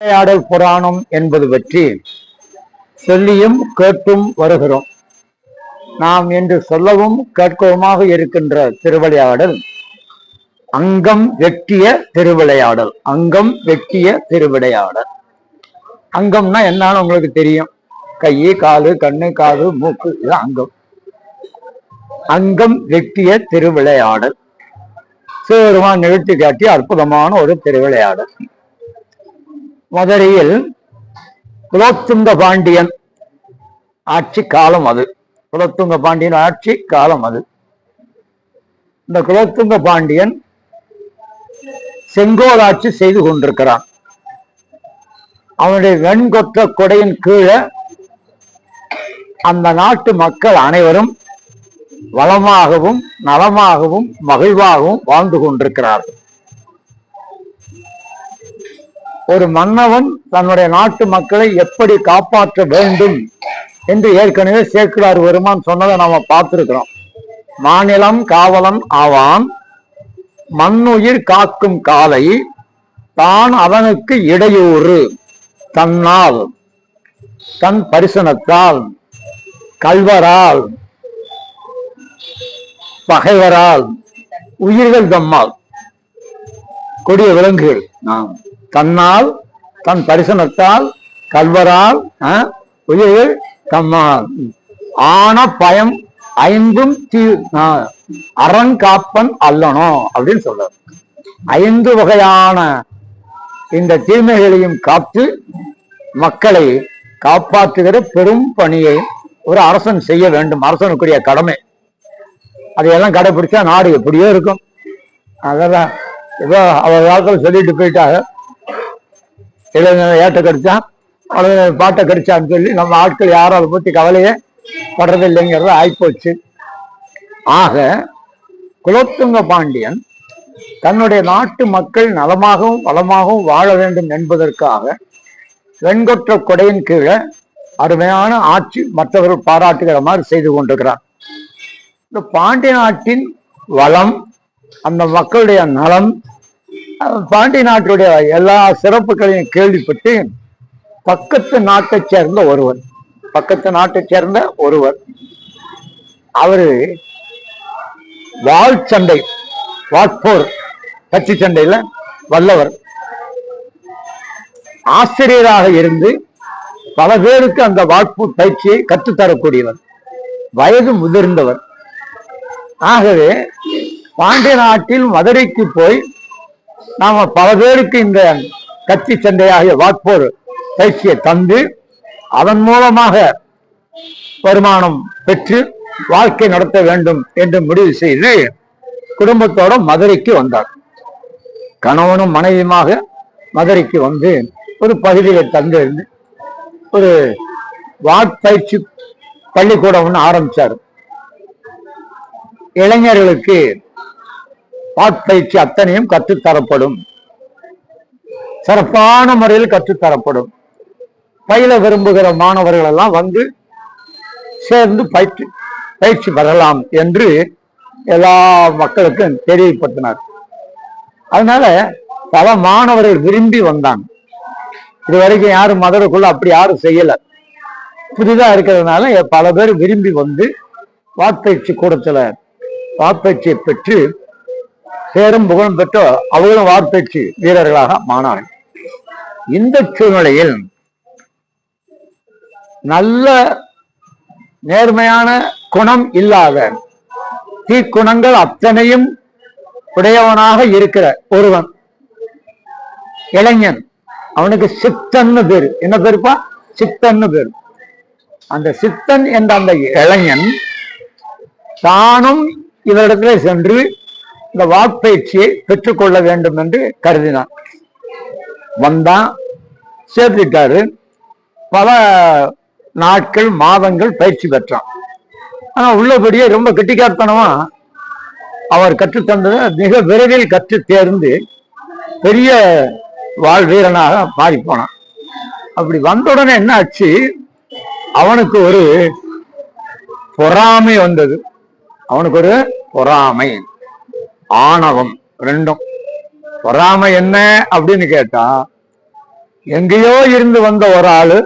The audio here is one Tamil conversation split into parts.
திருவிளையாடல் புராணம் என்பது பற்றி சொல்லியும் கேட்டும் வருகிறோம். நாம் என்று சொல்லவும் கேட்கவுமாக இருக்கின்ற திருவிளையாடல் அங்கம் வெட்டிய திருவிளையாடல். அங்கம் வெட்டிய திருவிளையாடல். அங்கம்னா என்னன்னு உங்களுக்கு தெரியும். கை, காலு, கண்ணு, காது, மூக்கு, இது அங்கம். அங்கம் வெட்டிய திருவிளையாடல் சிவபெருமான் நிகழ்த்தி காட்டிய அற்புதமான ஒரு திருவிளையாடல். மதுரையில் குலோத்துங்க பாண்டியன் ஆட்சி காலம் அது. குலோத்துங்க பாண்டியன் ஆட்சி காலம் அது. இந்த குலோத்துங்க பாண்டியன் செங்கோல் ஆட்சி செய்து கொண்டிருக்கிறான். அவனுடைய வெண்கொற்ற கொடையின் கீழே அந்த நாட்டு மக்கள் அனைவரும் வளமாகவும் நலமாகவும் மகிழ்வாகவும் வாழ்ந்து கொண்டிருக்கிறார்கள். ஒரு மன்னவன் தன்னுடைய நாட்டு மக்களை எப்படி காப்பாற்ற வேண்டும் என்று ஏற்கனவே சேக்கிழார் பெருமான் சொன்னதை நாம பார்த்திருக்கிறோம். மாநிலம் காவலன் ஆவான், மண்ணுயிர் காக்கும் காலை தான் அவனுக்கு இடையூறு தன்னால், தன் பரிசனத்தால், கல்வரால், பகைவரால், உயிர்கள் தம்மால், கொடிய விலங்குகள் தன்னால், தன் பரிசனத்தால், கல்வரால், உயிர்கள் தம்மால் ஆன பயம் ஐந்தும் அறங்காப்பன் அல்லனோ அப்படின்னு சொல்றார். 5 வகையான இந்த தீமைகளையும் காத்து மக்களை காப்பாற்றுகிற பெரும் பணியை ஒரு அரசன் செய்ய வேண்டும். அரசனுக்குரிய கடமை. அதையெல்லாம் கடைபிடிச்சா நாடு எப்படியோ இருக்கும். அதெல்லாம் ஏதோ அவர் காலத்தில் சொல்லிட்டு போயிட்டாங்க. இளைஞர் ஏட்ட கடிச்சான், பாட்டை கடிச்சான்னு சொல்லி நம்ம ஆட்கள் யாரும் அதை பற்றி கவலையே படுறது இல்லைங்கிறத ஆயிப்போச்சு. ஆக குலோத்துங்க பாண்டியன் தன்னுடைய நாட்டு மக்கள் நலமாகவும் வளமாகவும் வாழ வேண்டும் என்பதற்காக வெண்கொற்ற கொடையின் கீழே அருமையான ஆட்சி மற்றவர்கள் பாராட்டுகிற மாதிரி செய்து கொண்டிருக்கிறார். இந்த பாண்டிய நாட்டின் வளம், அந்த மக்களுடைய நலம், பாண்டிய நாட்டுடைய எல்லா சிறப்புகளையும் கேள்விப்பட்டு பக்கத்து நாட்டைச் சேர்ந்த ஒருவர் அவரு வாள் சண்டை, வாட்போர், கட்சி சண்டையில வல்லவர், ஆசிரியராக இருந்து பல பேருக்கு அந்த வாட்போர் பயிற்சியை கற்றுத்தரக்கூடியவர், வயது முதிர்ந்தவர். ஆகவே பாண்டிய நாட்டில் மதுரைக்கு போய் நாம பல பேருக்கு இந்த கட்சி சண்டையாகிய வாட்போர் பயிற்சியை தந்து அதன் மூலமாக வருமானம் பெற்று வாழ்க்கை நடத்த வேண்டும் என்று முடிவு செய்து குடும்பத்தோட மதுரைக்கு வந்தார். கணவனும் மனைவியுமாக மதுரைக்கு வந்து ஒரு பகுதியில் தங்கிருந்து ஒரு வாட்பயிற்சி பள்ளிக்கூடம் ஒன்று ஆரம்பிச்சார். இளைஞர்களுக்கு வாட்பயிற்சி அத்தனையும் கற்றுத்தரப்படும், சிறப்பான முறையில் கற்றுத்தரப்படும். பயில விரும்புகிற மாணவர்கள் எல்லாம் வந்து சேர்ந்து பயிற்சி பெறலாம் என்று எல்லா மக்களுக்கும் தெரியப்படுத்தினார். அதனால பல மாணவர்கள் விரும்பி வந்தாங்க. இது வரைக்கும் யாரும் மதுரைக்குள்ள அப்படி யாரும் செய்யல. புதிதா இருக்கிறதுனால பல பேர் விரும்பி வந்து வாட்பயிற்சி கூடத்துல வாட்பயிற்சியை பெற்று பேரும் புகழும் பெற்று அவர்களும் வாட்பயிற்சி வீரர்களாக மாணார்கள். இந்த சூழ்நிலையில் நல்ல நேர்மையான குணம் இல்லாத தீக்குணங்கள் அத்தனையும் உடையவனாக இருக்கிற ஒருவன் இளைஞன், அவனுக்கு சித்தன்னு பேரு. என்ன பேருப்பா? சித்தன்னு பேரு. அந்த சித்தன் என்ற அந்த இளைஞன் தானும் இவரிடத்திலே சென்று இந்த வாட்பயிற்சியை பெற்றுக்கொள்ள வேண்டும் என்று கருதினான். வந்தான், சேர்த்துட்டாரு. பல நாட்கள் மாதங்கள் பயிற்சி பெற்றான். ஆனா உள்ளபடியே ரொம்ப கெட்டிக்காரத்தனமா அவர் கற்றுத்தந்ததை மிக விரைவில் கற்று தேர்ந்து பெரிய வாழ் வீரனாக மாறி போனான். அப்படி வந்தவுடனே என்ன ஆச்சு, அவனுக்கு ஒரு பொறாமை வந்தது. அவனுக்கு ஒரு பொறாமை, ஆணவம், ரெண்டும். பொறாமை என்ன அப்படின்னு கேட்டா, எங்கேயோ இருந்து வந்த ஒரு ஆளு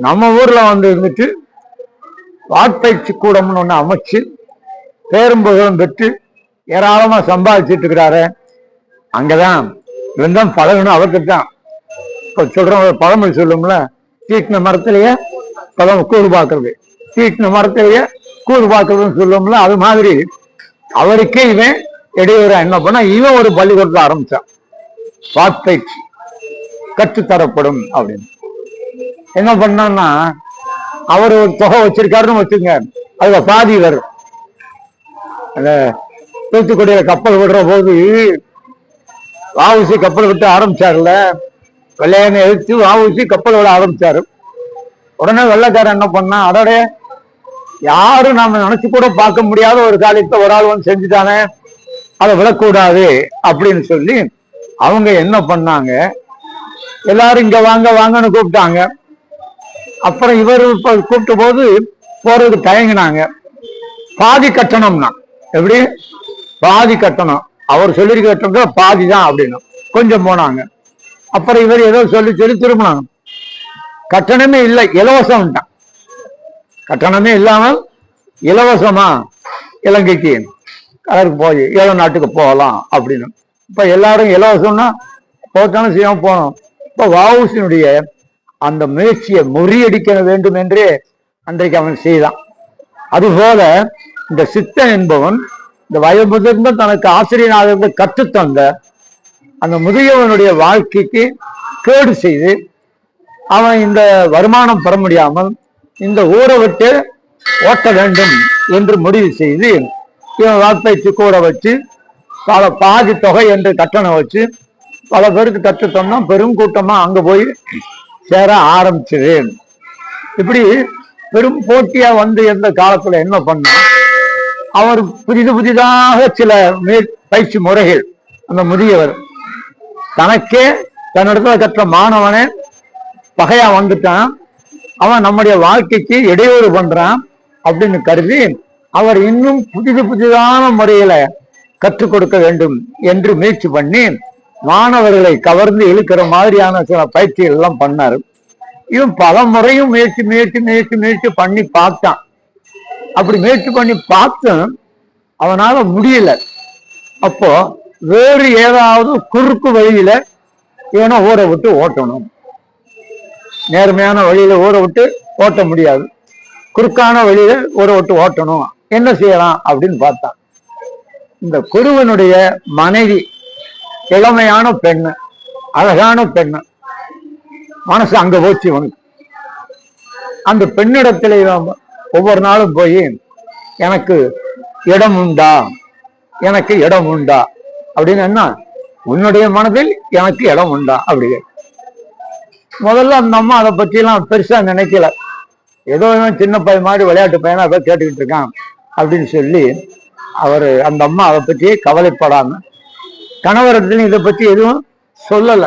நம்ம ஊர்ல வந்து இருந்துட்டு வாட்பயிற்சி கூடம்னு ஒண்ணு அமைச்சு பேரும் புகழும் பெற்று ஏராளமா சம்பாதிச்சுட்டு இருக்கிறாரு. அங்கதான் இவன் பழகணும் அவருக்கு தான். இப்ப சொல்றோம் பழமொழி சொல்லும்ல, தீட்டின மரத்திலேயே கூறு பார்க்கறது, தீட்டின மரத்திலேயே கூறு பார்க்கறதுன்னு சொல்லும்ல, அது மாதிரி அவருக்கே இவன் இடையூறா என்ன பண்ணா, இவன் ஒரு பள்ளிக்கூடத்தை ஆரம்பிச்சான். வாட்பயிற்சி கற்றுத்தரப்படும் அப்படின்னு. என்ன பண்ணான்னா, அவர் ஒரு தொகை வச்சிருக்காருன்னு வச்சுங்க, அதுல பாதி வரும். அந்த தூத்துக்குடியில கப்பல் விடுற போது வாவுசி கப்பல் விட்டு ஆரம்பிச்சாருல, வெள்ளையனை எழுத்து வாவுசி கப்பல் விட ஆரம்பிச்சாரு. உடனே வெள்ளைக்காரன் என்ன பண்ணா, அதோட யாரும் நாம நினைச்சு கூட பார்க்க முடியாத ஒரு காரியத்தை ஒரு ஆள் வந்து செஞ்சுட்டானே, அதை விடக்கூடாது அப்படின்னு சொல்லி அவங்க என்ன பண்ணாங்க, எல்லாரும் இங்க வாங்க வாங்கன்னு கூப்பிட்டாங்க. அப்புறம் இவர் கூப்பிட்ட போது போறதுக்கு தயங்கினாங்க. பாதி கட்டணம்னா எப்படி, பாதி கட்டணம் அவர் சொல்லிருக்க கட்டணம் பாதி தான் அப்படின்னு கொஞ்சம் போனாங்க. அப்புறம் இவர் ஏதோ சொல்லி சொல்லி திரும்பினாங்க. கட்டணமே இல்லை, இலவசம் தான். கட்டணமே இல்லாமல் இலவசமா இலங்கைக்கு கடலுக்கு போய் ஏழை நாட்டுக்கு போகலாம் அப்படின்னு. இப்ப எல்லாரும் இலவசம்னா போத்தானே செய்யாம போனோம். இப்ப வஉசியினுடைய அந்த முயற்சியை முறியடிக்க வேண்டும் என்றே அன்றைக்கு அவன் செய்தான். அதுபோல இந்த சித்தன் என்பவன் இந்த வயமுதிர்ந்த தனக்கு ஆசிரியனாக கற்றுத்தந்த அந்த முதியவனுடைய வாழ்க்கைக்கு கேடு செய்து அவன் இந்த வருமானம் பெற முடியாமல் இந்த ஊரை விட்டு ஓட்ட வேண்டும் என்று முடிவு செய்து இவன் வாட்பயிற்சி கூட வச்சு பாதி தொகை என்று கட்டணம் வச்சு பல பேருக்கு கற்றுத்தோம்னா பெரும் கூட்டமா அங்க போய் சேர ஆரம்பிச்சது. இப்படி பெரும் போட்டியா வந்து எந்த காலத்துல என்ன பண்ணா, அவர் புதிதாக சில பயிற்சி முறைகள், அந்த முதியவர் தனக்கே தன்னிடத்துல கற்ற மாணவனே பகையா வந்துட்டான், அவன் நம்முடைய வாழ்க்கைக்கு இடையூறு பண்றான் அப்படின்னு கருதி அவர் இன்னும் புதிதான முறையில கற்றுக் கொடுக்க வேண்டும் என்று முயற்சி பண்ணி மாணவர்களை கவர்ந்து இழுக்கிற மாதிரியான சில பயிற்சிகள் எல்லாம் பண்ணாரு. இவன் பல முறையும் முயற்சி பண்ணி பார்த்தான். அப்படி முயற்சி பண்ணி பார்த்தும் அவனால முடியல. அப்போ வேறு ஏதாவது குறுக்கு வழியில இவனை ஊரை விட்டு ஓட்டணும். நேர்மையான வழியில ஊரை விட்டு ஓட்ட முடியாது, குறுக்கான வழியில ஊரை விட்டு ஓட்டணும். என்ன செய்யலாம் அப்படின்னு பார்த்தான். இந்த குருவனுடைய மனைவி இளமையான பெண்ணு, அழகான பெண்ணு, மனசு அங்க போச்சு இவனுக்கு. அந்த பெண்ணிடத்துல ஒவ்வொரு நாளும் போய் எனக்கு இடம் உண்டா, எனக்கு இடம் உண்டா அப்படின்னு, என்ன உன்னுடைய மனதில் எனக்கு இடம் உண்டா அப்படி. முதல்ல அந்த அம்மா அதை பத்தி எல்லாம் பெருசா நினைக்கல, ஏதோ சின்ன பையன் மாதிரி விளையாட்டு பையனா அதை கேட்டுக்கிட்டு இருக்கான் அப்படின்னு சொல்லி அவரு அந்த அம்மா அதை பற்றியே கவலைப்படாம கணவரத்துல இதை பத்தி எதுவும் சொல்லல.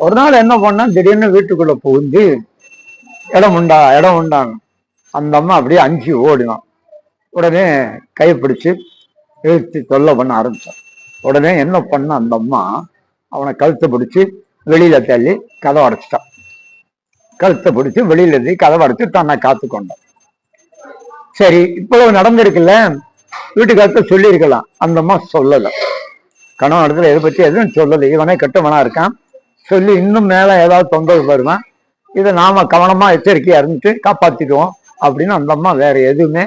ஒரு நாள் என்ன பண்ணா, திடீர்னு வீட்டுக்குள்ள புகுந்து இடம் உண்டா இடம் உண்டாங்க. அந்த அம்மா அப்படியே அஞ்சு ஓடினான். உடனே கைப்பிடிச்சு இழுத்து தொல்லை பண்ண ஆரம்பிச்சான். உடனே என்ன பண்ண, அந்த அம்மா அவனை கழுத்தை பிடிச்சு வெளியில தள்ளி கதவை அடைச்சிட்டான். கழுத்தை பிடிச்சு வெளியில தள்ளி கதவை அடைச்சு தன்னை காத்து கொண்டான். சரி, இவ்வளவு நடந்திருக்குல்ல, வீட்டுக்காரத்தை சொல்லியிருக்கலாம். அந்த அம்மா சொல்லல, கணவன் இடத்துல எதை பற்றி எதுவும் சொல்லலை. இவனே கெட்டவனா இருக்கான் சொல்லி இன்னும் மேல ஏதாவது தொந்தரவு வருவான், இதை நாம கவனமா எச்சரிக்கையா இருந்துட்டு காப்பாத்திடுவோம் அப்படின்னு அந்த அம்மா வேற எதுவுமே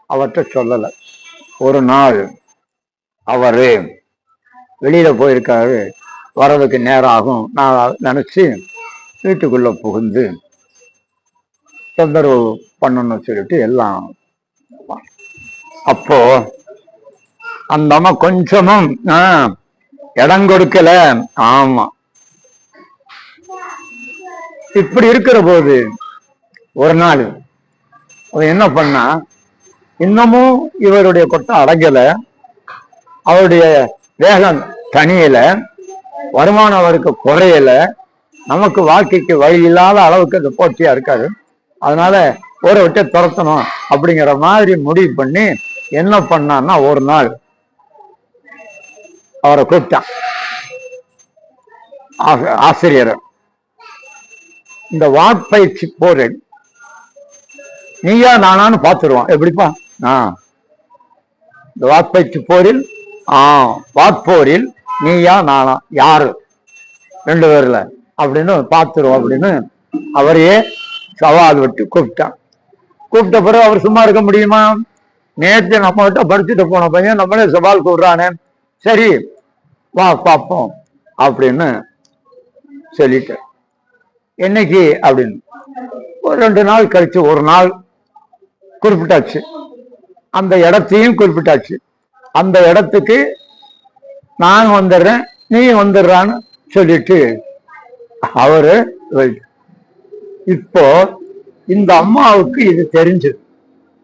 அவர்கிட்ட சொல்லலை. ஒரு நாள் அவரு வெளியில போயிருக்காரு, வர்றதுக்கு நேரம் ஆகும் நான் நினைச்சு வீட்டுக்குள்ள புகுந்து தொந்தரவு பண்ணணும்னு சொல்லிட்டு எல்லாம். அப்போ அந்த அம்மா கொஞ்சமும் இடம் கொடுக்கல. ஆமா, இப்படி இருக்கிற போது ஒரு நாள் என்ன பண்ணா, இன்னமும் இவருடைய கொட்டம் அடங்கல, அவருடைய வேகம் தனியல, வருமானம் அவருக்கு குறையல, நமக்கு வாழ்க்கைக்கு வழி இல்லாத அளவுக்கு அது போட்டியா இருக்காரு. அதனால ஊரை விட்டு துரத்தணும் அப்படிங்கிற மாதிரி முடிவு பண்ணி என்ன பண்ணான்னா, ஒரு நாள் அவரை கூப்பிட்டான் ஆசிரியரை. இந்த வாட்பயிற்சி போரில் நீயா நானான்னு பார்த்துருவான். எப்படிப்பா? இந்த வாட்பயிற்சி போரில் வாட்போரில் நீயா நானா யாரு 2 பேர்ல அப்படின்னு பார்த்துருவோம் அப்படின்னு அவரையே சவால் விட்டு கூப்பிட்டான். கூப்பிட்ட பிறகு அவர் சும்மா இருக்க முடியுமா? நேற்று நம்ம கிட்ட படிச்சுட்டு போன பையன் நம்மளே சவால் கூடுறானே, சரி வா பார்ப்போம் அப்படின்னு சொல்லிட்டு, என்னைக்கு அப்படின்னு ஒரு 2 நாள் கழிச்சு ஒரு நாள் குறிப்பிட்டாச்சு. அந்த இடத்தையும் குறிப்பிட்டாச்சு. அந்த இடத்துக்கு நான் வந்துடுறேன், நீ வந்துடுறான்னு சொல்லிட்டு அவரு இப்போ இந்த அம்மாவுக்கு இது தெரிஞ்சது.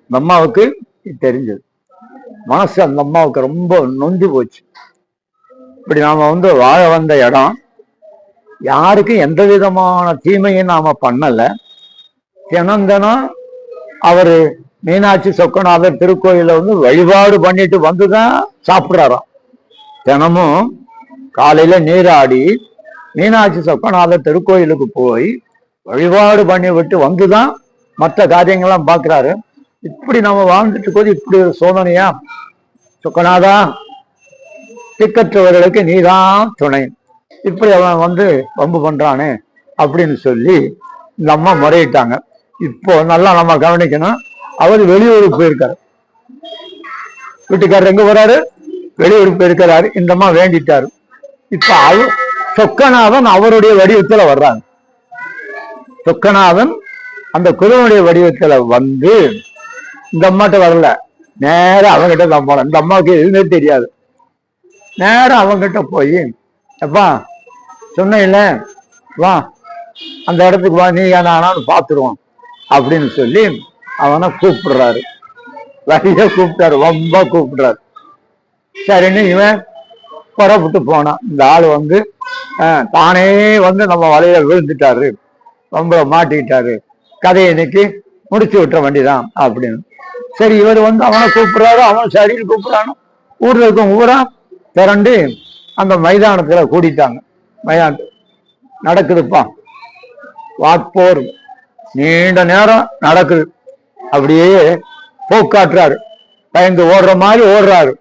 இந்த அம்மாவுக்கு இது தெரிஞ்சது. மனசு அந்த அம்மாவுக்கு ரொம்ப நொந்து போச்சு. இப்படி நாம வாழ வந்த இடம், யாருக்கும் எந்த விதமான தீமையும் நாம பண்ணல. தினம் தினம் அவரு மீனாட்சி சொக்கநாதர் திருக்கோயில வழிபாடு பண்ணிட்டு வந்துதான் சாப்பிடுறாராம். தினமும் காலையில நீராடி மீனாட்சி சொக்கநாதர் திருக்கோயிலுக்கு போய் வழிபாடு பண்ணி விட்டு வந்துதான் மற்ற காரியங்கள்லாம் பார்க்கிறாரு. இப்படி நம்ம வாழ்ந்துட்டு போது இப்படி ஒரு சோதனையா? சொக்கநாதா, திக்கற்றவர்களுக்கு நீதான் துணை, இப்படி அவன் வம்பு பண்றானே அப்படின்னு சொல்லி இந்த அம்மா முறையிட்டாங்க. இப்போ நல்லா நம்ம கவனிக்கணும். அவர் வெளியூருக்கு போயிருக்காரு. வீட்டுக்காரர் எங்க போறாரு? வெளியூருக்கு போயிருக்கிறாரு. இந்த அம்மா வேண்டிட்டாரு. இப்ப சொக்கநாதன் அவருடைய வடிவத்துல வர்றாங்க. சொக்கநாதன் அந்த குருவனுடைய வடிவத்துல இந்த அம்மாட்ட வரல, நேரம் அவங்கிட்ட தான் போல. இந்த அம்மாவுக்கு எதுவுமே தெரியாது. நேரம் அவங்கிட்ட போய், எப்பா சொன்ன வா அந்த இடத்துக்கு வா, நீ ஆனாலும் பார்த்துருவோம் அப்படின்னு சொல்லி அவனை கூப்பிடுறாரு. வழிய கூப்பிட்டாரு, ரொம்ப கூப்பிடுறாரு. சரின்னு இவன் புறப்பட்டு போனான். இந்த ஆளு தானே நம்ம வலையில விழுந்துட்டாரு, ரொம்ப மாட்டிக்கிட்டாரு, கதையை இன்னைக்கு முடிச்சு விட்டுற வேண்டிதான் அப்படின்னு. சரி, இவர் அவனை கூப்பிடுறாரு, அவன் சரின்னு கூப்பிடுறானு ஊர்ல இருக்கும் ஊரா திரண்டு அந்த மைதானத்துல கூடிட்டாங்க. மைதானத்து நடக்குதுப்பா வாட்போர், நீண்ட நேரம் நடக்குது. அப்படியே போக்காட்டுறாரு, பயந்து ஓடுற மாதிரி ஓடுறாரு,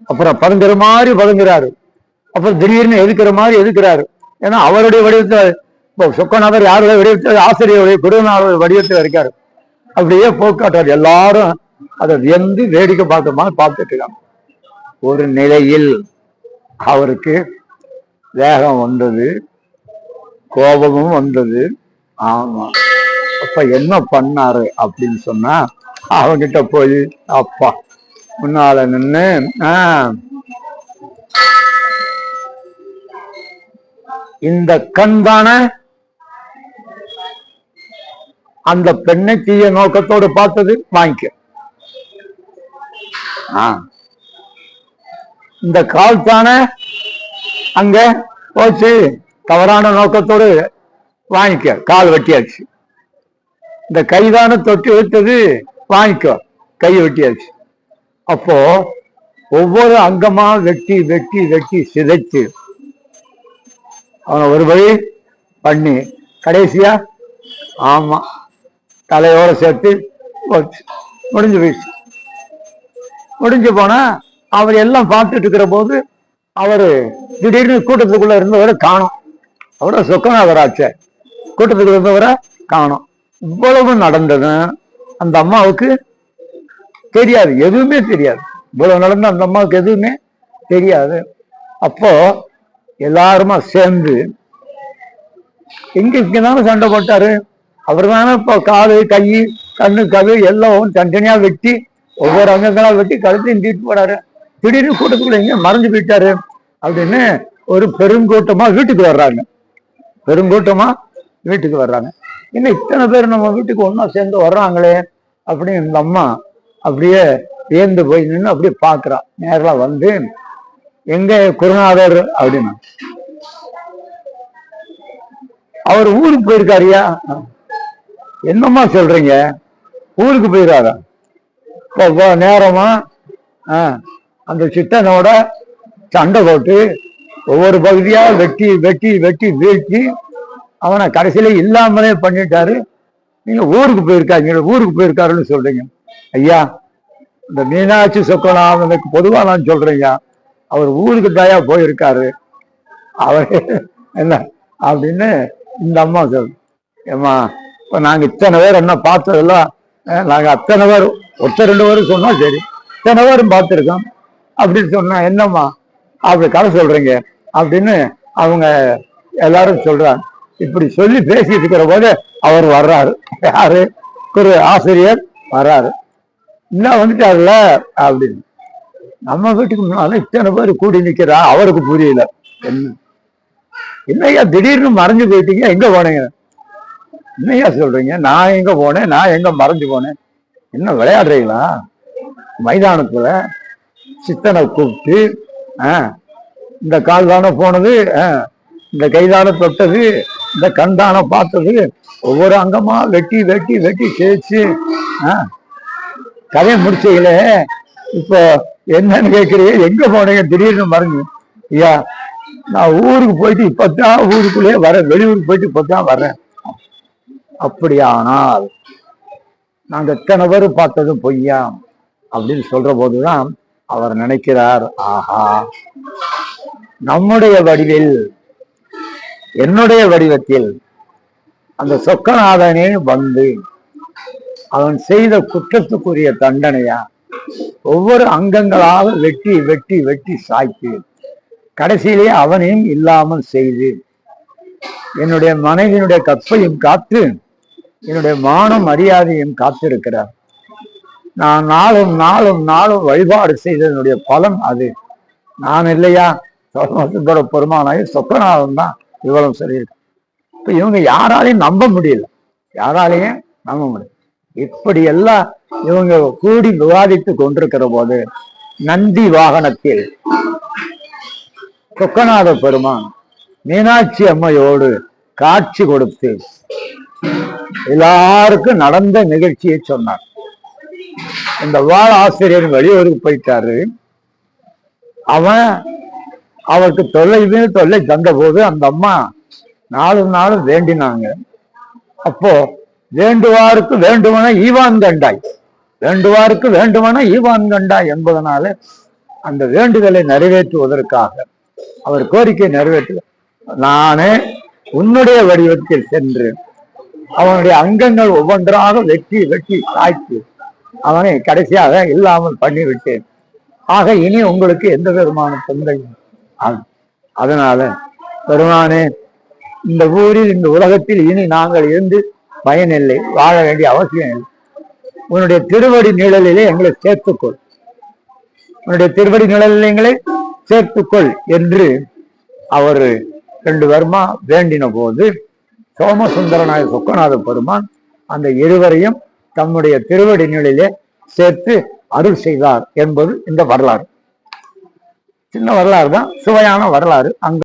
அப்புறம் பதுங்குற மாதிரி பதுங்குறாரு, அப்புறம் திடீர்னு எதுக்குற மாதிரி எதுக்குறாரு. ஏன்னா அவருடைய வடிவத்தில் இப்போ சொக்கநாதர் யாருடைய வடிவத்தில்? ஆசிரியருடைய குருநாதருடைய வடிவத்தில் இருக்காரு. அப்படியே போக்காட்டாரு. எல்லாரும் அதை வியந்து வேடிக்கை பார்த்த மாதிரி பார்த்துட்டு இருக்காங்க. ஒரு நிலையில் அவருக்கு வேகம் வந்தது, கோபமும் வந்தது. ஆமா, அப்ப என்ன பண்ணாரு அப்படின்னு சொன்னா, அவங்கிட்ட போய், அப்பா முன்னால நின்று இந்த கண் தானே அந்த பெண்ணை தீய நோக்கத்தோடு பார்த்தது, வாங்கிக்க. இந்த கால் தானே அங்க போச்சு தவறான நோக்கத்தோடு, வாங்கிக்க, கால் வெட்டியாச்சு. இந்த கைதான தொட்டு விட்டது, வாங்கிக்கோ, கை வெட்டியாச்சு. அப்போ ஒவ்வொரு அங்கமா வெட்டி வெட்டி வெட்டி சிதைச்சு அவனை ஒரு வழி பண்ணி கடைசியா ஆமா தலையோட சேர்த்து போச்சு. முடிஞ்சு போயிடுச்சு. முடிஞ்சு போனா அவர் எல்லாம் பார்த்துட்டு இருக்கிற போது அவரு திடீர்னு கூட்டத்துக்குள்ள இருந்தவரை காணும். அவரோட சொக்கநாதராச்ச கூட்டத்துக்குள்ள இருந்தவரை காணும். இவ்வளவு நடந்தது அந்த அம்மாவுக்கு தெரியாது, எதுவுமே தெரியாது. இவ்வளவு நடந்த அந்த அம்மாவுக்கு எதுவுமே தெரியாது. அப்போ எல்லாருமா சேர்ந்து இங்கதானே சண்டை போட்டாரு, அவர் தானே இப்போ காலு கை கண்ணு கது எல்லாம் தனித்தனியா வெட்டி ஒவ்வொரு அங்கங்களா வெட்டி கழுத்தையும் தீட்டு போறாரு. திடீர்னு கூட்டத்துக்குள்ள எங்க மறைஞ்சு போயிட்டாரு அப்படின்னு ஒரு பெருங்கூட்டமா வீட்டுக்கு வர்றாங்க. பெருங்கூட்டமா வீட்டுக்கு வர்றாங்க. இன்னும் இத்தனை பேர் நம்ம வீட்டுக்கு ஒன்னா சேர்ந்து வர்றாங்களே அப்படின்னு இந்த அம்மா அப்படியே வியந்து போய் நின்று அப்படியே பாக்குறா. நேரில் எங்க குருநாதர் அப்படின்னா, அவர் ஊருக்கு போயிருக்காருயா. என்னம்மா சொல்றீங்க, ஊருக்கு போயிருக்காரா? இப்போ நேரமா அந்த சித்தனோட சண்டை போட்டு ஒவ்வொரு பகுதியா வெட்டி வெட்டி வெட்டி வீழ்த்தி அவனை கடைசியில இல்லாமலே பண்ணிட்டாரு. நீங்க ஊருக்கு போயிருக்காருன்னு சொல்றீங்க. ஐயா, இந்த மீனாட்சி சொக்கநாதனுக்கு பொதுவா நான் சொல்றேங்க, அவர் ஊருக்கு தாயா போயிருக்காரு. அவர் என்ன அப்படின்னு இந்த அம்மா சொல். ஏம்மா, இப்ப நாங்க இத்தனை பேர் என்ன பார்த்ததெல்லாம், நாங்க அத்தனை பேர் ஒருத்தர் 2 பேரும் சொன்னா சரி, இத்தனை பேரும் பார்த்துருக்கோம் அப்படின்னு சொன்னா என்னம்மா அப்படி கதை சொல்றீங்க அப்படின்னு அவங்க எல்லாரும் சொல்றாங்க. இப்படி சொல்லி பேசிட்டு இருக்கிற போது அவர் வர்றாரு. யாரு? ஒரு ஆசிரியர் வர்றாரு. இன்னும் வந்துட்டாருல அப்படின்னு. நம்ம வீட்டுக்கு முன்னால இத்தனை பேர் கூடி நிக்கிறா, அவருக்கு புரியல. என்னையா திடீர்னு மறைஞ்சு போயிட்டீங்க, எங்க போனீங்க? என்னையா சொல்றீங்க? நான் எங்க போனேன், நான் எங்க மறைஞ்சு போனேன்? என்ன விளையாடுறீங்களா? மைதானத்துல சித்தனை கூப்பிட்டு, இந்த கால் தானே போனது, இந்த கைதான தொட்டது, இந்த கண்தான பார்த்தது, ஒவ்வொரு அங்கமா வெட்டி வெட்டி வெட்டி தேய்ச்சு கதையை முடிச்சீங்களே. இப்போ என்னன்னு கேட்குறீங்க, எங்க போனீங்க திடீர்னு மறைஞ்சு? ஐயா, நான் ஊருக்கு போயிட்டு இப்பதான் ஊருக்குள்ளேயே வரேன், வெளியூருக்கு போயிட்டு இப்பதான் வர்றேன். அப்படியானால் நாங்க எத்தனை பேர் பார்த்ததும் பொய்யா அப்படின்னு சொல்ற போதுதான் அவர் நினைக்கிறார், ஆஹா, நம்முடைய வடிவில், என்னுடைய வடிவத்தில் அந்த சொக்கநாதனே வந்து அவன் செய்த குற்றத்துக்குரிய தண்டனையா ஒவ்வொரு அங்கங்களாக வெட்டி வெட்டி வெட்டி சாய்த்து கடைசியிலேயே அவனையும் இல்லாமல் செய்து என்னுடைய மனைவியினுடைய கற்பையும் காத்து என்னுடைய மானம் மரியாதையும் காத்திருக்கிறார். நான் நாளும் நாளும் நாளும் வழிபாடு செய்ததனுடைய பலன் அது. நான் இல்லையா, சோமசுந்தர பெருமானாய் சொக்கநாதன் தான் இவ்வளவு சொல்லியிருக்கு. இப்ப இவங்க யாராலையும் நம்ப முடியல, யாராலையும் நம்ப முடியல. இப்படி எல்லாம் இவங்க கூடி விவாதித்து கொண்டிருக்கிற போது நந்தி வாகனத்தில் சொக்கநாத பெருமான் மீனாட்சி அம்மையோடு காட்சி கொடுத்து எல்லாருக்கும் நடந்த நிகழ்ச்சியை சொன்னார். இந்த வாழ் ஆசிரியர் வெளியூருக்கு போயிட்டாரு. அவன் அவருக்கு தொல்லை தந்த போது அந்த அம்மா நாளும் நாளும் வேண்டினாங்க. அப்போ வேண்டுவாருக்கு வேண்டுவன ஈவான் கண்டாய், வேண்டுவாருக்கு வேண்டுவன ஈவான் கண்டாய் என்பதனால அந்த வேண்டுதலை நிறைவேற்றுவதற்காக, அவர் கோரிக்கை நிறைவேற்று, நானே உன்னுடைய வடிவத்தில் சென்று அவனுடைய அங்கங்கள் ஒவ்வொன்றாக வெட்டி வெட்டி சாய்த்து அவனை கடைசியாக இல்லாமல் பண்ணிவிட்டேன். ஆக இனி உங்களுக்கு எந்த விதமான தொந்தையும். அதனால பெருமானே, இந்த ஊரில் இந்த உலகத்தில் இனி நாங்கள் இருந்து பயனில்லை, வாழ வேண்டிய அவசியம் இல்லை. உன்னுடைய திருவடி நிழலிலே எங்களை சேர்த்துக்கொள், உன்னுடைய திருவடி நிழலில் எங்களை சேர்த்துக்கொள் என்று அவர் 2 வருமா வேண்டின போது சோமசுந்தரனாய சொக்கநாத பெருமான் அந்த இருவரையும் தம்முடைய திருவடி நிழலிலே சேர்த்து அருள் செய்தார் என்பது இந்த வரலாறு. சின்ன வரலாறு தான், சுவையான வரலாறு. அங்க